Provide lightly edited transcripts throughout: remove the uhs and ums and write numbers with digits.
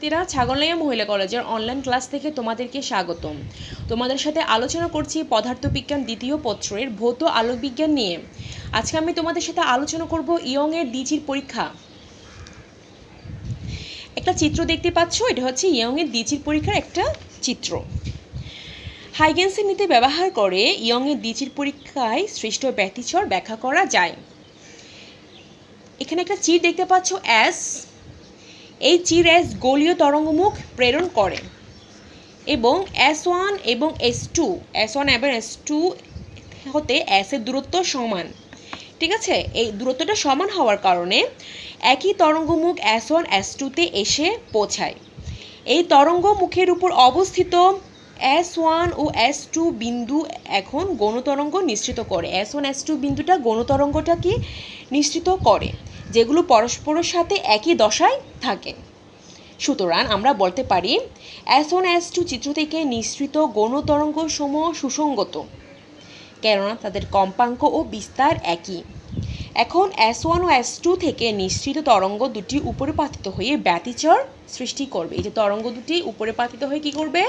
শিক্ষার্থীরা, ছাগলনাইয়া মহিলা কলেজের অনলাইন ক্লাস থেকে তোমাদেরকে স্বাগতম। তোমাদের সাথে আলোচনা করছি পদার্থবিজ্ঞান দ্বিতীয় পত্রের ভৌত আলোকবিজ্ঞান নিয়ে। আজকে আমি তোমাদের সাথে আলোচনা করব ইয়ংয়ের দ্বিচির পরীক্ষা। একটা চিত্র দেখতে পাচ্ছ, এটা হচ্ছে ইয়ংয়ের দ্বিচির পরীক্ষার একটা চিত্র। হাইগেন্সের নীতি ব্যবহার করে ইয়ংয়ের দ্বিচির পরীক্ষায় সৃষ্ট ব্যতিচর ব্যাখ্যা করা যায়। এখানে একটা চির দেখতে পাচ্ছ এস। এই চির এস গোলীয় তরঙ্গমুখ প্রেরণ করে এবং S1 এবং S2 এবং S2 হতে S এর দূরত্ব সমান। ঠিক আছে, এই দূরত্বটা সমান হওয়ার কারণে একই তরঙ্গমুখ S1 S2-তে এসে পৌঁছায়। এই তরঙ্গমুখের উপর অবস্থিত S1 ও S2 বিন্দু এখন গৌণতরঙ্গ নিঃসৃত করে। S1 S2 বিন্দুটা গৌণতরঙ্গটাকে নিঃসৃত করে, যেগুলো পরস্পরের সাথে একই দশায় থাকে। সুতরাং আমরা বলতে পারি S1 S2 চিত্র থেকে নিঃসৃত গৌণতরঙ্গ সমূহ সুসঙ্গত, কেননা তাদের কম্পাঙ্ক ও বিস্তার একই। এখন S1 ও S2 থেকে নিঃসৃত তরঙ্গ দুটি উপরে পাতিত হয়ে ব্যতিচর সৃষ্টি করবে। এই যে তরঙ্গ দুটি উপরে পাতিত হয়ে কী করবে?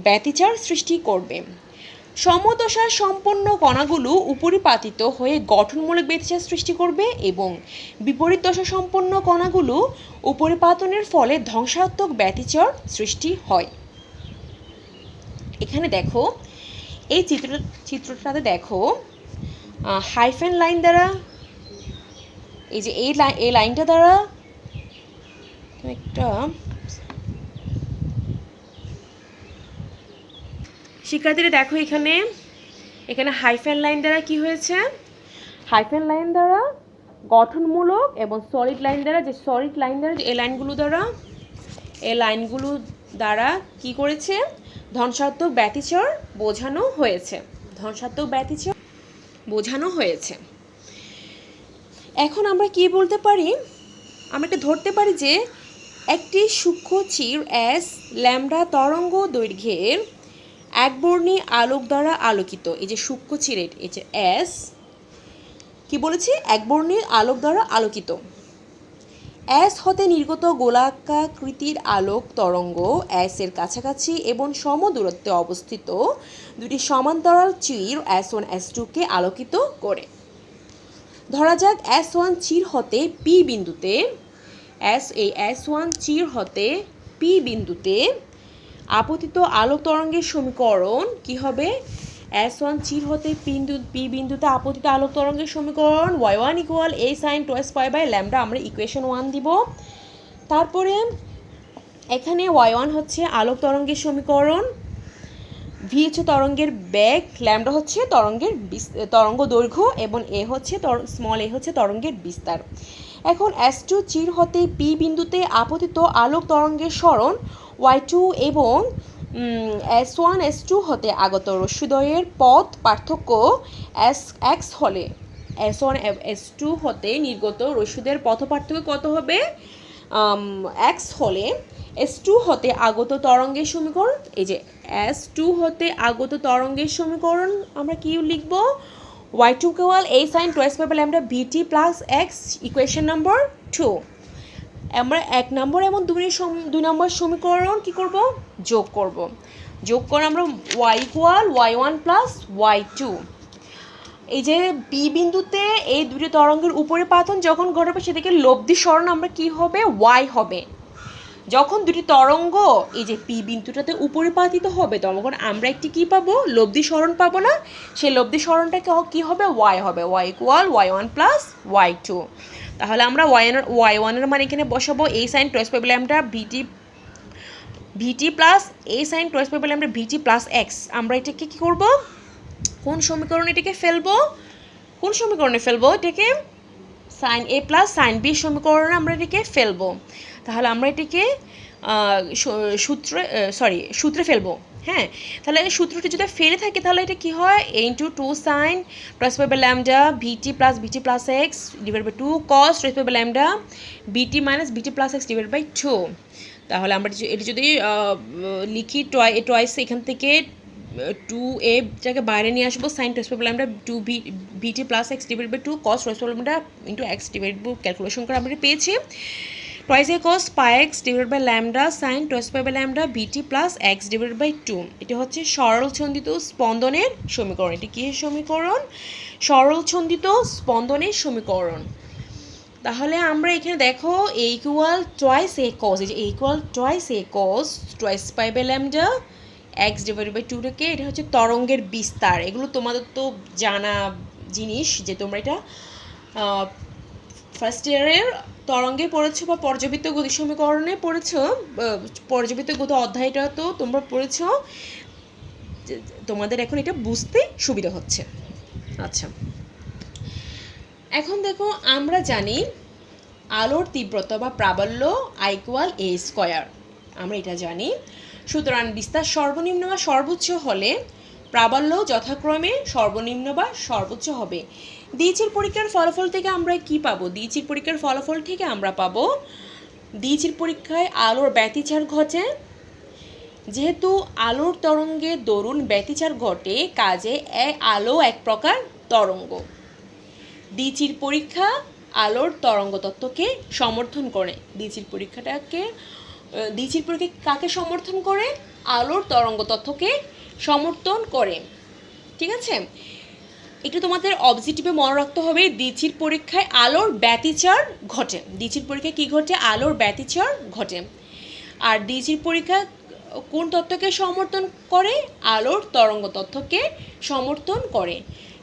ব্যতিচর সৃষ্টি করবে। সমদশা সম্পন্ন কণাগুলো উপরে পাতিত হয়ে গঠনমূলক ব্যতিচার সৃষ্টি করবে এবং বিপরীত দশা সম্পন্ন কণাগুলো উপরে পাতনের ফলে ধ্বংসাত্মক ব্যতিচর সৃষ্টি হয়। এখানে দেখো, এই চিত্রটাতে দেখো হাইফেন লাইন দ্বারা, এই যে এই লাইনটা দ্বারা একটা শিক্ষার্থীরা দেখো, এখানে হাইফেন লাইন দ্বারা কি হয়েছে? হাইফেন লাইন দ্বারা গঠনমূলক এবং সলিড লাইন দ্বারা এই লাইনগুলো দ্বারা কি করেছে? ধ্বংসাত্মক ব্যতিচর বোঝানো হয়েছে। এখন আমরা কি বলতে পারি? আমরা এটা ধরতে পারি যে একটি সূক্ষ্ম চির S ল্যামডা তরঙ্গ দৈর্ঘ্যের একবর্ণী আলোক দ্বারা আলোকিত। এই যে সূক্ষ্ম চিরের, এই যে S কি বলেছি? একবর্ণী আলোক দ্বারা আলোকিত। S হতে নির্গত গোলাকাকৃতির আলোক তরঙ্গ S এর কাছাকাছি এবং সম দূরত্বে অবস্থিত দুটি সমান্তরাল চির S1 S2-কে আলোকিত করে। ধরা যাক S1 চির হতে P বিন্দুতে S1 চির হতে P বিন্দুতে আপতিত আলোক তরঙ্গের সমীকরণ কি হবে? S1 চির হতে P বিন্দুতে আপতিত আলোক তরঙ্গের সমীকরণ y1 = a sin 2π/λ। আমরা ইকুয়েশন 1 দিব। তারপরে এখানে y1 হচ্ছে আলোক তরঙ্গের সমীকরণ, v হচ্ছে তরঙ্গের বেগ, ল্যামডা হচ্ছে তরঙ্গ দৈর্ঘ্য এবং a হচ্ছে তরঙ্গের বিস্তার। এখন S2 চির হতে P বিন্দুতে আপতিত আলোক তরঙ্গের সরণ y2 এবং S1 S2 হতে আগত রশ্মিদ্বয়ের পথ পার্থক্য x হলে S1 S2 হতে নির্গত রশ্মিদের পথ পার্থক্য কত হবে? x হলে S2 হতে আগত তরঙ্গের সমীকরণ, এই যে S2 হতে আগত তরঙ্গের সমীকরণ আমরা কি লিখব? y2 = a sin 2π/λ vt + x, equation number 2। আমরা 1 নম্বর এবং 2 নম্বর সমীকরণ কি করব? যোগ করে আমরা y = y1 + y2। এই যে p বিন্দুতে এই দুটি তরঙ্গের উপরে পাতন যখন ঘটবে সেদিকে লব্ধি সরণ আমরা কি হবে? y হবে। যখন দুটি তরঙ্গ এই যে p বিন্দুটাতে উপরে পাতিত হবে তখন আমরা একটি কি পাবো? লব্ধি সরণ পাবো না? সেই লব্ধি সরণটাকে কি হবে? y হবে। y = y1 + y2। তাহলে আমরা y1 এর মান এখানে বসাবো a sin 2π/λ vt + a sin 2π/λ vt + x। আমরা এটাকে কি করব? কোন সমীকরণে এটাকে ফেলবো? এটাকে sin a + sin b সমীকরণে আমরা এটাকে ফেলবো। তাহলে আমরা এটাকে সূত্রে ফেলবো। হ্যাঁ, তাহলে সূত্রটি যদি ফেলে থাকে তাহলে এটা কি হয়? a × 2 sin 2π/λ vt + x / 2 cos 2π/λ vt - vt + x / 2। তাহলে আমরা এটা যদি লিখি টয়েস, এখান থেকে 2a টাকে বাইরে নিয়ে আসবো, sin 2π/λ 2 vt + x / 2 cos 2π/λ × x / calculation করে আমরা পেয়েছি twice A cos pi x divide by lambda sine twice pi by lambda b t plus x divide by 2। এটা হচ্ছে সরলছন্দিত স্পন্দনের সমীকরণ। এটি কি সমীকরণ? সরলছন্দিত স্পন্দনের সমীকরণ। তাহলে আমরা এখানে দেখো এ ইকুয়াল টয়েস এ কস, এই যে equal twice A cos twice pi by lambda x divide by 2টাকে, এটা হচ্ছে তরঙ্গের বিস্তার। এগুলো তোমাদের তো জানা জিনিস যে তোমরা এটা ফার্স্ট ইয়ারের তরঙ্গে পড়েছো বা পর্যাবৃত্ত গতি সমীকরণে পড়েছো, পর্যাবৃত্ত গতি অধ্যায়টা তো তোমরা পড়েছো, তোমাদের এখন এটা বুঝতে সুবিধা হচ্ছে। আচ্ছা, এখন দেখো আমরা জানি আলোর তীব্রতা বা প্রাবল্য আই ইকুয়াল এ স্কয়ার, আমরা এটা জানি। সুতরাং বিস্তার সর্বনিম্ন বা সর্বোচ্চ হলে প্রাবল্য যথাক্রমে সর্বনিম্ন বা সর্বোচ্চ হবে। দ্বিচির পরীক্ষার ফলাফল থেকে আমরা কি পাবো? দ্বিচির পরীক্ষার ফলাফল থেকে আমরা পাবো দ্বিচির পরীক্ষায় আলোর ব্যতিচার ঘটে। যেহেতু আলোর তরঙ্গে দরুন ব্যতিচার ঘটে, কাজে আলো এক প্রকার তরঙ্গ। দ্বিচির পরীক্ষা আলোর তরঙ্গ তত্ত্বকে সমর্থন করে। দ্বিচির পরীক্ষা কাকে সমর্থন করে? আলোর তরঙ্গ তত্ত্বকে সমর্থন করে। ঠিক আছে, একটু তোমাদের অবজেক্টিভে মনে রাখতে হবে, দ্বিচির পরীক্ষায় আলোর ব্যতিচার ঘটে। দ্বিচির পরীক্ষায় কি ঘটে? আলোর ব্যতিচার ঘটে। আর দ্বিচির পরীক্ষা কোন তত্ত্বকে সমর্থন করে? আলোর তরঙ্গ তত্ত্বকে সমর্থন করে।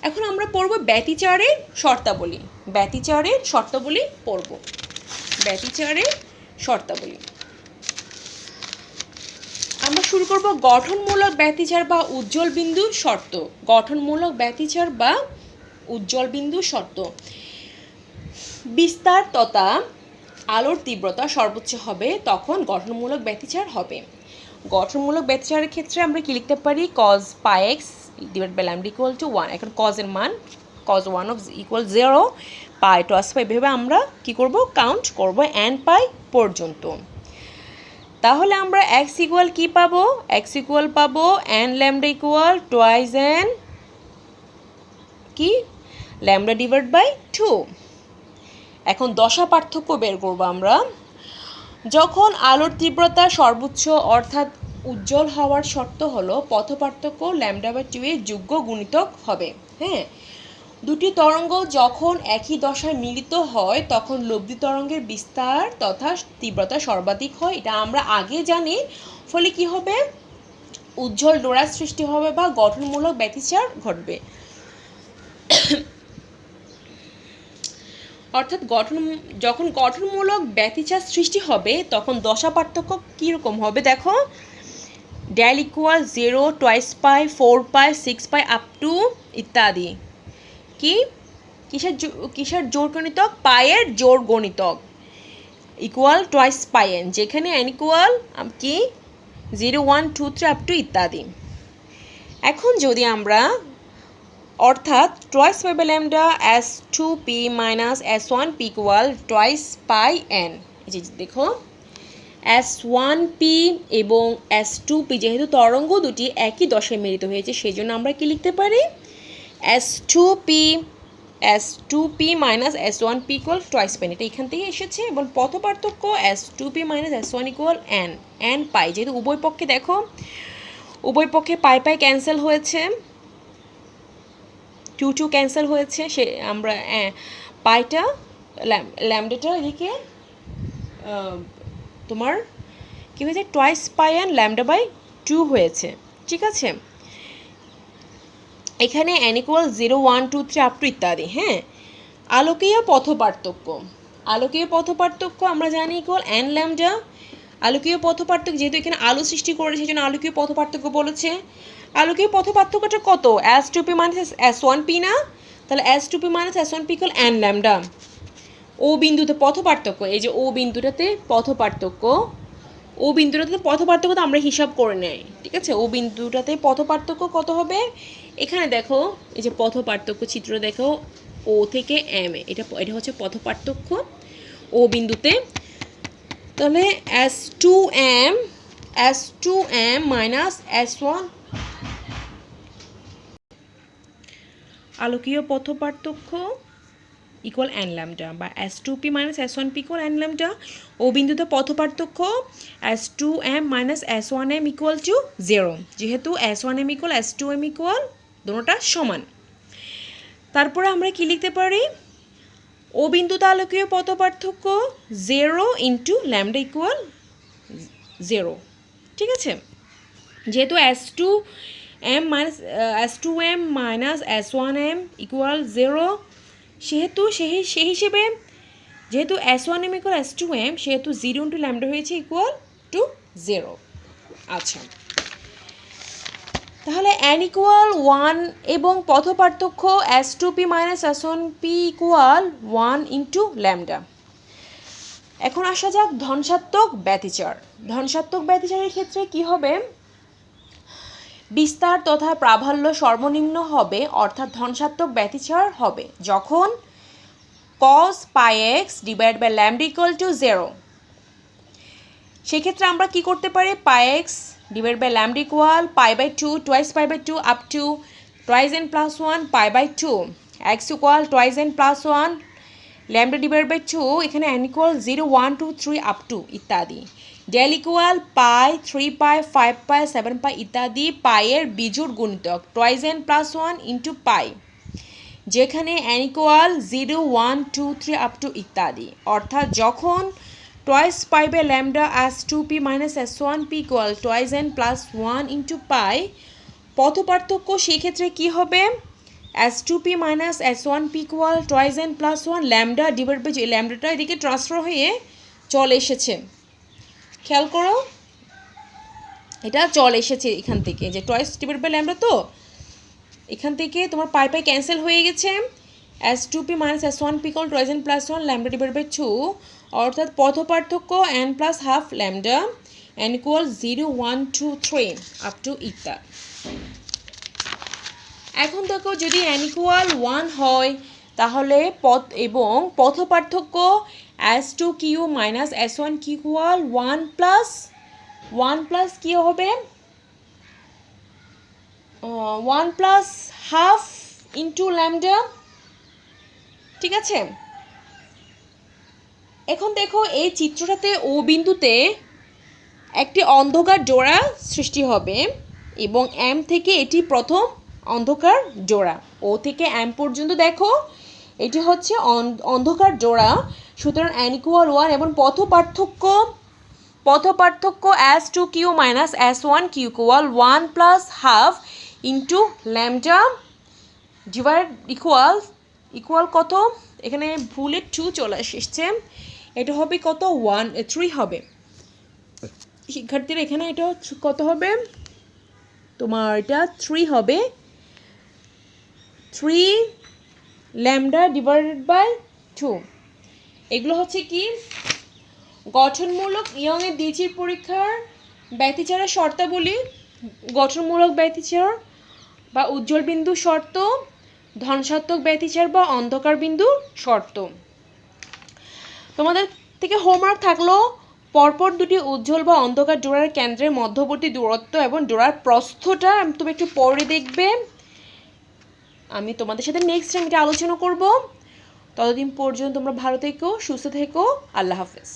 এখন আমরা পড়ব ব্যতিচারের শর্তাবলী। ব্যতিচারের শর্তাবলী পড়ব। ব্যতিচারের শর্তাবলী আমরা শুরু করব গঠনমূলক ব্যতিচার বা উজ্জ্বল বিন্দুর শর্ত। গঠনমূলক ব্যতিচার বা উজ্জ্বল বিন্দুর শর্ত। বিস্তার তথা আলোর তীব্রতা সর্বোচ্চ হবে, তখন গঠনমূলক ব্যতিচার হবে। গঠনমূলক ব্যতিচারের ক্ষেত্রে আমরা কি লিখতে পারি? cos pi x divide by lambda equal to 1। এখন কজের মান cos 1 অফ ইকুয়াল 0, পাই টস পাই ভেবে আমরা কি করব? কাউন্ট করব n পাই পর্যন্ত। তাহলে আমরা x ইকুয়াল কি পাবো? x ইকুয়াল পাবো n lambda equal twice n কি ল্যামডা ডিভাইড বাই 2। এখন দশা পার্থক্য বের করব আমরা। যখন আলোর তীব্রতা সর্বোচ্চ অর্থাৎ উজ্জ্বল হওয়ার শর্ত হলো পথ পার্থক্য ল্যামডা বাই 2 এর যোগ্য গুণিতক হবে। হ্যাঁ, দুটি তরঙ্গ যখন একই দশায় মিলিত হয় তখন লব্ধি তরঙ্গের বিস্তার তথা তীব্রতা সর্বাধিক হয়, এটা আমরা আগে জানি। ফলে কি হবে? উজ্জ্বল ডোরার সৃষ্টি হবে বা গঠনমূলক ব্যতিচার ঘটবে। অর্থাৎ যখন গঠনমূলক ব্যতিচার সৃষ্টি হবে তখন দশা পার্থক্য কীরকম হবে? দেখো, del equal 0, twice pi, 4 pi, 6 pi up to ইত্যাদি। কিসের জোড় গণিতক? পায়ের জোড় গণিতক ইকুয়াল টুয়াইস পাই এন, যেখানে এন ইকুয়াল কি 0, 1, 2, 3 আপ টু ইত্যাদি। এখন যদি আমরা অর্থাৎ twice pi by lambda s2p minus s1p equal twice pi n, এই যে দেখো s1p এবং s2p যেহেতু তরঙ্গ দুটি একই দশায় মিলিত হয়েছে সেই জন্য আমরা কি লিখতে পারি? s2p minus s1p equal twice পাই। এটা এখান থেকে এসেছে। এবং পথ পার্থক্য s2p minus s1 equal n পাই। যেহেতু উভয় পক্ষে দেখো, উভয় পক্ষে পাই পাই ক্যান্সেল হয়েছে, 2 2 ক্যান্সেল হয়েছে, সে আমরা পাইটা ল্যামডাটা এদিকে তোমার কী হয়েছে? Twice pi n lambda by 2 হয়েছে। ঠিক আছে, এখানে n ইকুয়াল 0, 1, 2, 3 আপ টু ইত্যাদি। হ্যাঁ, আলোকীয় পথ পার্থক্য। আলোকীয় পথ পার্থক্য আমরা জানি ইকুয়াল n ল্যামডা। আলোকীয় পথ পার্থক্য যেহেতু এখানে আলো সৃষ্টি করেছে সেই জন্য আলোকীয় পথ পার্থক্য বলেছে। আলোকীয় পথ পার্থক্যটা কত? s2p মাইনাস s1p না? তাহলে s2p minus s1p equal n lambda. ও বিন্দুতে পথ পার্থক্য, এই যে ও বিন্দুটাতে পথ পার্থক্য, ও বিন্দুটাতে পথ পার্থক্য তো আমরা হিসাব করে নেই। ঠিক আছে, ও বিন্দুটাতে পথ পার্থক্য কত হবে? এখানে দেখো, এই যে পথ পার্থক্য চিত্র দেখো, ও থেকে এম, এটা হচ্ছে পথ পার্থক্য ও বিন্দুতে। তাহলে s2m মাইনাস s1 আলোকীয় পথ পার্থক্য ইকুয়াল n ল্যামডা বা S2p minus S1p equal n lambda. ও বিন্দুতে পথ পার্থক্য S2m minus S1m equal to 0, যেহেতু S1m ইকুয়াল S2m ইকুয়াল দুটোটা সমান। তারপরে আমরা কি লিখতে পারি, ও বিন্দুতে আলোকীয় পথ পার্থক্য 0 ইন্টু ল্যামডা ইকুয়াল 0, ঠিক আছে। যেহেতু S2m মাইনাস S1m ইকুয়াল 0, সেহেতু সেই হিসেবে যেহেতু S1m ইকুয়াল S2m, সেহেতু 0 ইন্টু ল্যামডা হয়েছে ইকুয়াল টু 0। আচ্ছা, তাহলে n ইকুয়াল 1 এবং পথ পার্থক্য S2p minus S1p equal 1 into lambda. এখন আসা যাক ধনাত্মক ব্যতিচার। ধনাত্মক ব্যতিচারের ক্ষেত্রে কি হবে, বিস্তার তথা প্রাবল্য সর্বনিম্ন হবে, অর্থাৎ ধনাত্মক ব্যতিচার হবে যখন cos πx divide by lambda equal to 0। সেক্ষেত্রে আমরা কি করতে পারি, πx divide by lambda equal π/2 twice π/2 up to twice n plus 1 π/2, x equal twice n plus 1 lambda divide by 2, এখানে n ইকুয়াল 0 1 2 3 আপ টু ইত্যাদি। Del equal pi 3 pi 5 pi 7 pi ইত্যাদি পাইয়ের বিজোড় গুণিতক twice n plus 1 into pi, যেখানে n equal 0 1 2 3 up to ইত্যাদি। অর্থাৎ যখন twice pi by lambda S2p minus S1p equal twice n plus 1 into pi, পথ পার্থক্য সেক্ষেত্রে কী হবে, S2p minus S1p equal twice n plus 1 lambda divide by ল্যামডাটা এদিকে ট্রান্সফার হয়ে চলে এসেছে। খেয়াল করো, এটা চলে এসেছে এখান থেকে, যে টুয়াইস ডিভাইড বাই ল্যামডা, তো এখান থেকে তোমার পাই পাই ক্যান্সেল হয়ে গেছে। S2p minus S1p equal twice n plus 1 lambda divide by 2, অর্থাৎ পথ পার্থক্য n plus half lambda, n equal 0 1 2 3 up to ইত্যাদি। এখন দেখো, যদি n ইকুয়াল 1 হয় তাহলে পথ পার্থক্য S2q minus S1q equal 1 plus কি হবে, 1 প্লাস হাফ ইন্টু ল্যামডা, ঠিক আছে। এখন দেখো, এই চিত্রটাতে ও বিন্দুতে একটি অন্ধকার জোড়া সৃষ্টি হবে এবং m থেকে এটি প্রথম অন্ধকার জোড়া, ও থেকে m পর্যন্ত দেখো এটি হচ্ছে অন্ধকার জোড়া। সুতরাং n ইকুয়াল 1 এবং পথ পার্থক্য S2q minus S1q equal 1 plus half into lambda divide equal কত, এখানে ভুলে 2 চলে এসেছে, এটা হবে কত 3 হবে। শিক্ষার্থীরা এখানে এটা কত হবে, তোমার এটা 3 হবে, 3 ল্যামডা ডিভাইডেড বাই 2। এগুলো হচ্ছে কি গঠনমূলক ইয়ংয়ের দ্বিতীয় পরীক্ষার ব্যতিচারের শর্তাবলী, গঠনমূলক ব্যতিচার বা উজ্জ্বল বিন্দু শর্ত, ধনাত্মক ব্যতিচার বা অন্ধকার বিন্দু শর্ত। তোমাদের থেকে হোমওয়ার্ক থাকলো পরপর দুটি উজ্জ্বল বা অন্ধকার জোড়ার কেন্দ্রের মধ্যবর্তী দূরত্ব এবং জোড়ার প্রস্থটা তুমি একটু পরে দেখবে। আমি তোমাদের সাথে নেক্সট টাইম এটা আলোচনা করব। ততদিন পর্যন্ত তোমরা ভালো থেকো, সুস্থ থেকো, আল্লাহ হাফেজ।